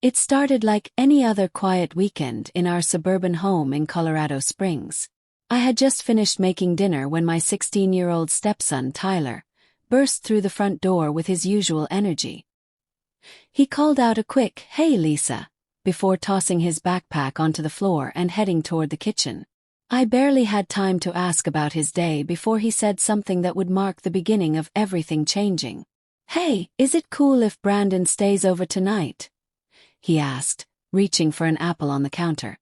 It started like any other quiet weekend in our suburban home in Colorado Springs. I had just finished making dinner when my 16-year-old stepson, Tyler, burst through the front door with his usual energy. He called out a quick, "Hey, Lisa," before tossing his backpack onto the floor and heading toward the kitchen. I barely had time to ask about his day before he said something that would mark the beginning of everything changing. "Hey, is it cool if Brandon stays over tonight?" he asked, reaching for an apple on the counter.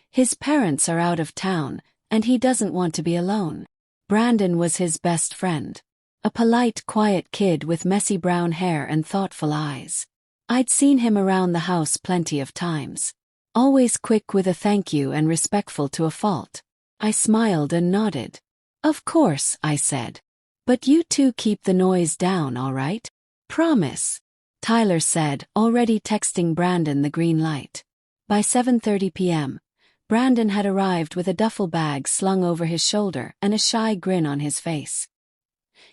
His parents are out of town, and he doesn't want to be alone. Brandon was his best friend. A polite, quiet kid with messy brown hair and thoughtful eyes. I'd seen him around the house plenty of times. Always quick with a thank you and respectful to a fault. I smiled and nodded. "Of course," I said. "But you two keep the noise down, all right? Promise," Tyler said, already texting Brandon the green light. By 7:30 p.m., Brandon had arrived with a duffel bag slung over his shoulder and a shy grin on his face.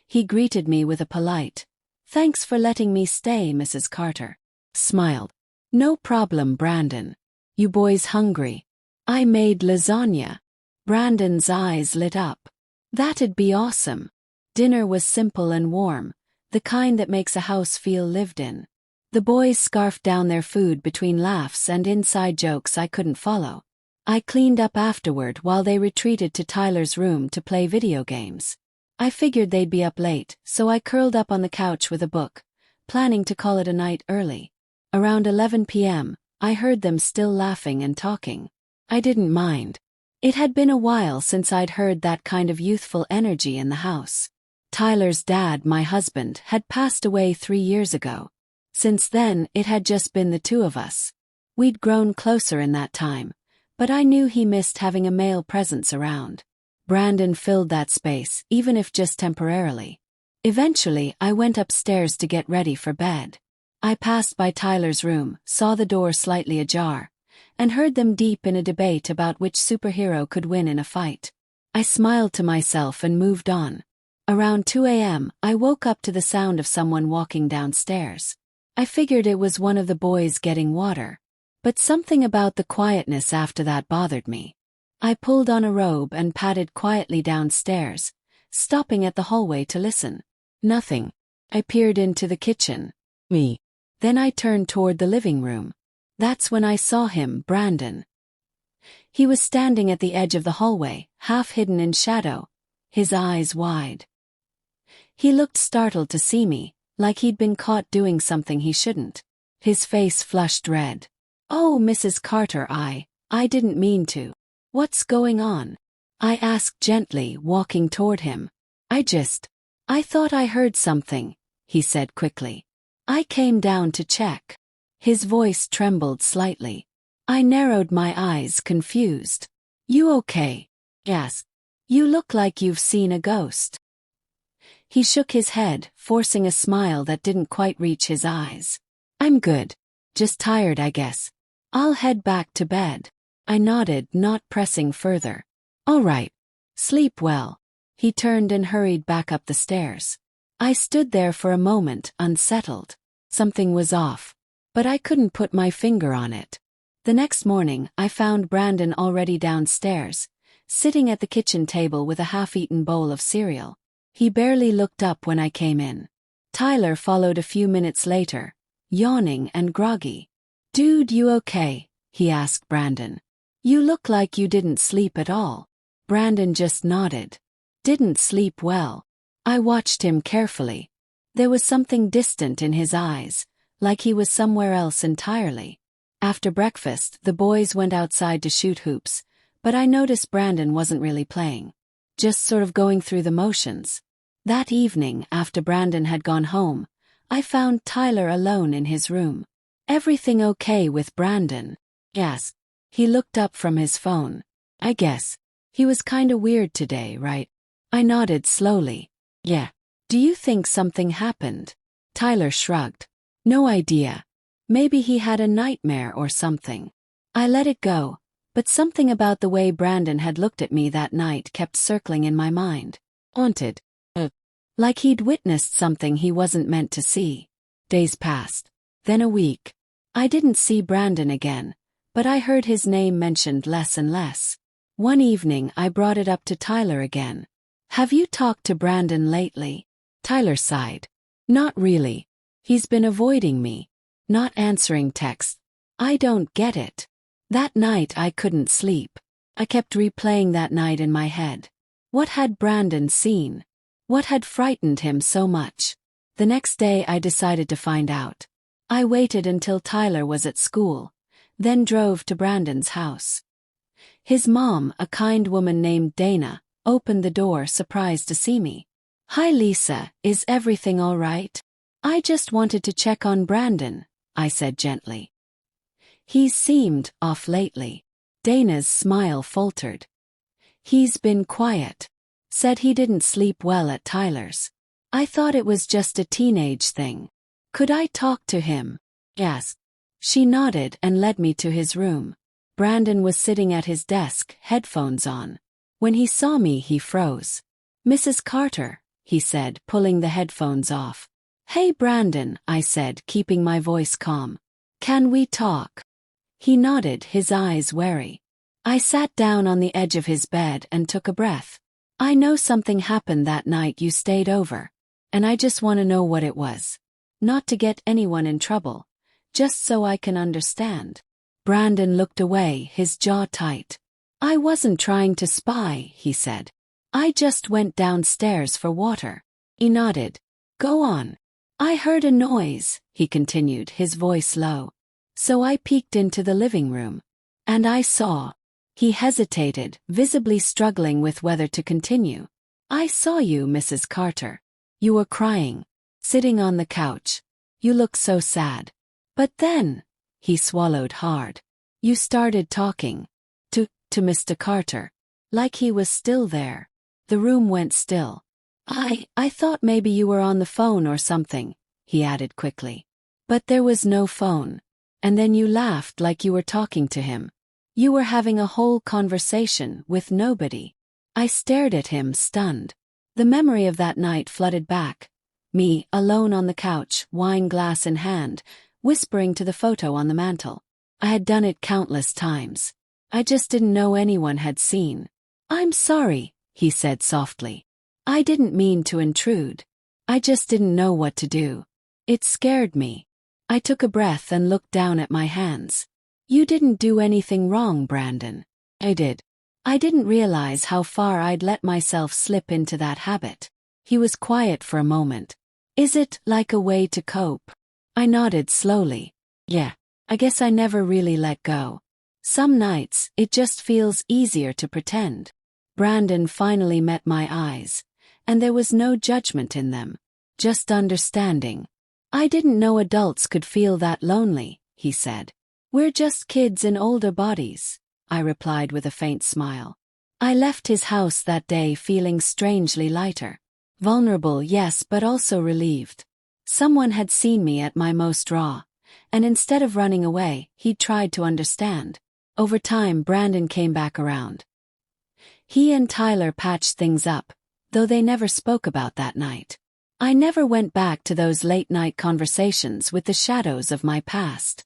He greeted me with a polite, "Thanks for letting me stay, Mrs. Carter." Smiled. "No problem, Brandon. You boys hungry? I made lasagna." Brandon's eyes lit up. "That'd be awesome." Dinner was simple and warm, the kind that makes a house feel lived in. The boys scarfed down their food between laughs and inside jokes I couldn't follow. I cleaned up afterward while they retreated to Tyler's room to play video games. I figured they'd be up late, so I curled up on the couch with a book, planning to call it a night early. Around 11 p.m., I heard them still laughing and talking. I didn't mind. It had been a while since I'd heard that kind of youthful energy in the house. Tyler's dad, my husband, had passed away 3 years ago. Since then, it had just been the two of us. We'd grown closer in that time, but I knew he missed having a male presence around. Brandon filled that space, even if just temporarily. Eventually, I went upstairs to get ready for bed. I passed by Tyler's room, saw the door slightly ajar, and heard them deep in a debate about which superhero could win in a fight. I smiled to myself and moved on. Around 2 a.m., I woke up to the sound of someone walking downstairs. I figured it was one of the boys getting water. But something about the quietness after that bothered me. I pulled on a robe and padded quietly downstairs, stopping at the hallway to listen. Nothing. I peered into the kitchen. Me. Then I turned toward the living room. That's when I saw him, Brandon. He was standing at the edge of the hallway, half hidden in shadow, his eyes wide. He looked startled to see me, like he'd been caught doing something he shouldn't. His face flushed red. "Oh, Mrs. Carter, I didn't mean to. What's going on?" I asked gently, walking toward him. I thought I heard something," he said quickly. "I came down to check." His voice trembled slightly. I narrowed my eyes, confused. "You okay?" "Yes. You look like you've seen a ghost." He shook his head, forcing a smile that didn't quite reach his eyes. "I'm good. Just tired, I guess. I'll head back to bed." I nodded, not pressing further. "All right. Sleep well." He turned and hurried back up the stairs. I stood there for a moment, unsettled. Something was off, but I couldn't put my finger on it. The next morning, I found Brandon already downstairs, sitting at the kitchen table with a half-eaten bowl of cereal. He barely looked up when I came in. Tyler followed a few minutes later, yawning and groggy. "Dude, you okay?" he asked Brandon. "You look like you didn't sleep at all." Brandon just nodded. "Didn't sleep well." I watched him carefully. There was something distant in his eyes, like he was somewhere else entirely. After breakfast, the boys went outside to shoot hoops, but I noticed Brandon wasn't really playing. Just sort of going through the motions. That evening, after Brandon had gone home, I found Tyler alone in his room. "Everything okay with Brandon?" "Yes." He looked up from his phone. "I guess. He was kinda weird today, right?" I nodded slowly. "Yeah. Do you think something happened?" Tyler shrugged. "No idea. Maybe he had a nightmare or something." I let it go, but something about the way Brandon had looked at me that night kept circling in my mind. Haunted. Like he'd witnessed something he wasn't meant to see. Days passed. Then a week. I didn't see Brandon again, but I heard his name mentioned less and less. One evening I brought it up to Tyler again. "Have you talked to Brandon lately?" Tyler sighed. "Not really. He's been avoiding me. Not answering texts. I don't get it." That night I couldn't sleep. I kept replaying that night in my head. What had Brandon seen? What had frightened him so much? The next day I decided to find out. I waited until Tyler was at school, then drove to Brandon's house. His mom, a kind woman named Dana, opened the door surprised to see me. "Hi Lisa, is everything all right? I just wanted to check on Brandon," I said gently. "He's seemed off lately." Dana's smile faltered. "He's been quiet. Said he didn't sleep well at Tyler's. I thought it was just a teenage thing. Could I talk to him?" "Yes." She nodded and led me to his room. Brandon was sitting at his desk, headphones on. When he saw me, he froze. "Mrs. Carter," he said, pulling the headphones off. "Hey Brandon," I said, keeping my voice calm. "Can we talk?" He nodded, his eyes wary. I sat down on the edge of his bed and took a breath. "I know something happened that night you stayed over, and I just want to know what it was. Not to get anyone in trouble, just so I can understand." Brandon looked away, his jaw tight. "I wasn't trying to spy," he said. "I just went downstairs for water." He nodded. "Go on." "I heard a noise," he continued, his voice low. "So I peeked into the living room. And I saw." He hesitated, visibly struggling with whether to continue. "I saw you, Mrs. Carter. You were crying, sitting on the couch. You looked so sad. But then," he swallowed hard, "you started talking to Mr. Carter, like he was still there." The room went still. I thought maybe you were on the phone or something," he added quickly. "But there was no phone. And then you laughed like you were talking to him. You were having a whole conversation with nobody." I stared at him, stunned. The memory of that night flooded back. Me, alone on the couch, wine glass in hand, whispering to the photo on the mantel. I had done it countless times. I just didn't know anyone had seen. "I'm sorry," he said softly. "I didn't mean to intrude. I just didn't know what to do. It scared me." I took a breath and looked down at my hands. "You didn't do anything wrong, Brandon." "I did." I didn't realize how far I'd let myself slip into that habit. He was quiet for a moment. "Is it like a way to cope?" I nodded slowly. "Yeah, I guess I never really let go. Some nights, it just feels easier to pretend." Brandon finally met my eyes, and there was no judgment in them, just understanding. "I didn't know adults could feel that lonely," he said. "We're just kids in older bodies," I replied with a faint smile. I left his house that day feeling strangely lighter. Vulnerable, yes, but also relieved. Someone had seen me at my most raw, and instead of running away, he'd tried to understand. Over time, Brandon came back around. He and Tyler patched things up, though they never spoke about that night. I never went back to those late-night conversations with the shadows of my past.